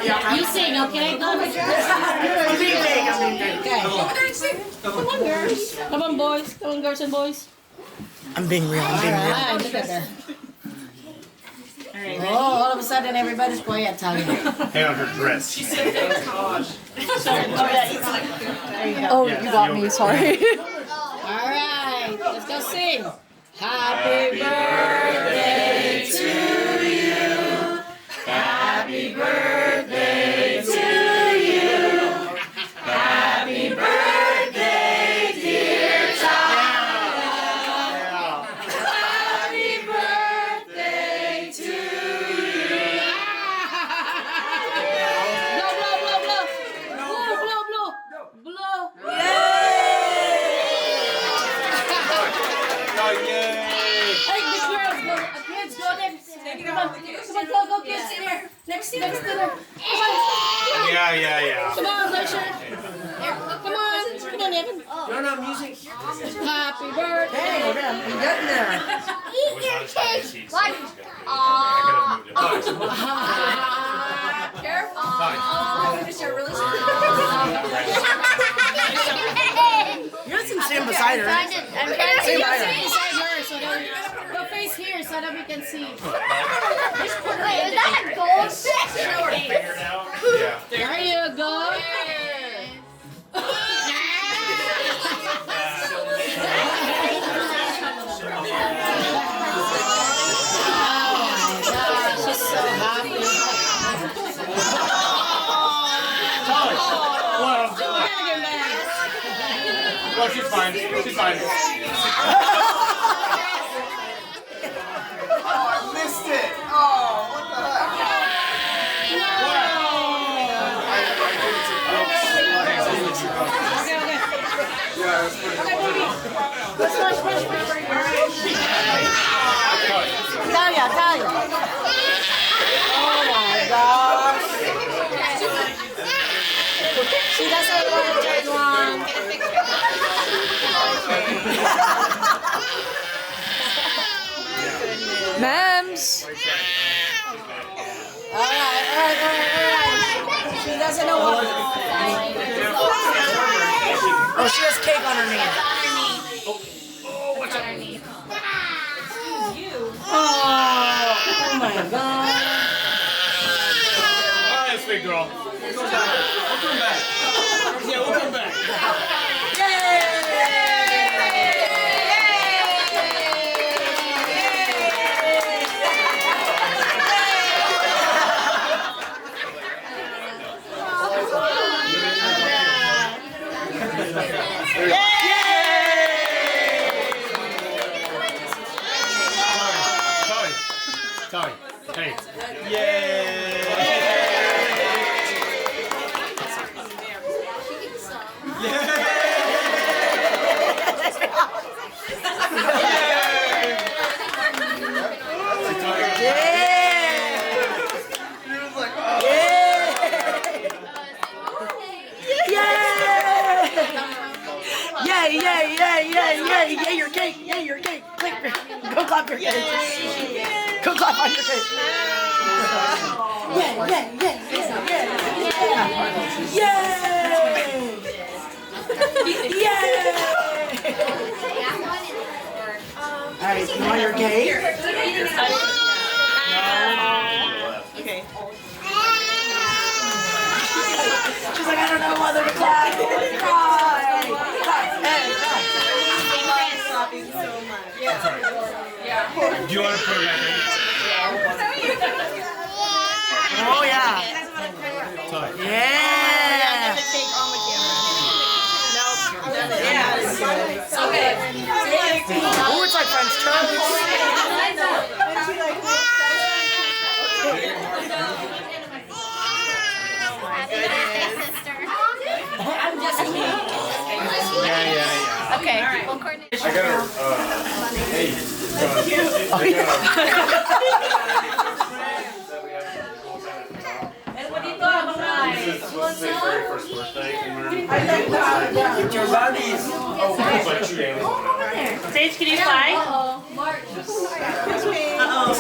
You sing, okay? Go with yours. Okay. Come on, girls. Come on, boys. Come on, girls and boys. I'm being real. I'm being real. Alright, look at that. Oh, all of a sudden everybody's quiet, Talia. Hang on her dress. She said, gosh. Oh, you got me, sorry. Alright, let's go sing. Happy birthday to you. Happy birthday to you. Happy birthday, dear Talia. Happy birthday to you. Blow, blow, blow, blow. Blow, blow, blow. Blow. Oh, yay! Hey, the girls, go, kids, go next. Come on, go, kids, here. Next to them. Come on. Yeah. Come on, Leisha. Come on, Evan. No, music. Happy birthday. Hey, I'm getting there. Eat your cake. What? Careful. You got some Sam beside her. I'm trying to Say bye. Beside her, so that go face here, so that we can see. Wait, is that a goldfish? Yeah. There you go. She's so happy. Well, she's fine. She's fine. Oh, I missed it. Oh, what the Talia. Oh my gosh. She doesn't want to turn one. Mems. Alright. She doesn't know what. Oh, she has cake on her knee. Oh my god. All right, sweet girl. We'll come back. Yeah, we'll come back. Sorry. Hey. Yay! Yay, your cake. Go clap your cake. Go clap on your cake. Yeah. Alright, you want your cake? Okay. She's like, I don't know whether to clap. Do you want to put it back in? Oh yeah. Sorry. Yeah. Okay. Oh, it's like French toast. I'm just kidding. Yeah. Okay. I got her, hey. This is his very first birthday. Your buddies. But you Sage, can you fly? Uh-oh. Mark. Uh-oh.